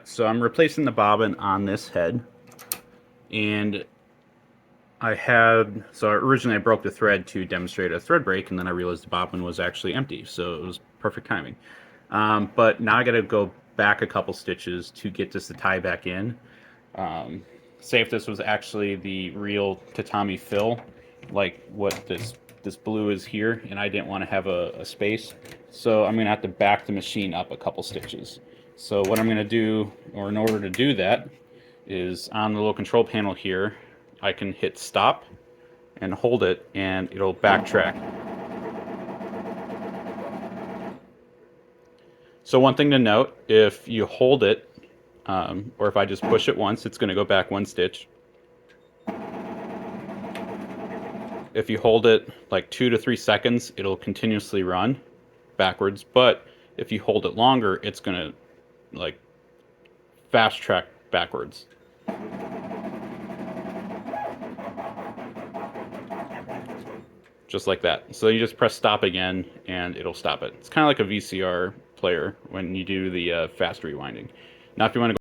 So I'm replacing the bobbin on this head, and originally I broke the thread to demonstrate a thread break, and then I realized the bobbin was actually empty, so it was perfect timing. But now I got to go back a couple stitches to get this to tie back in. Say if this was actually the real tatami fill, like what this blue is here, and I didn't want to have a space, so I'm gonna have to back the machine up a couple stitches. So what I'm gonna do, or in order to do that, is on the little control panel here, I can hit stop and hold it, and it'll backtrack. So one thing to note, if you hold it, or if I just push it once, it's going to go back one stitch. If you hold it like 2 to 3 seconds, it'll continuously run backwards, but if you hold it longer, it's going to like fast track backwards. Just like that. So you just press stop again and it'll stop it. It's kind of like a VCR player when you do the fast rewinding. Now if you want to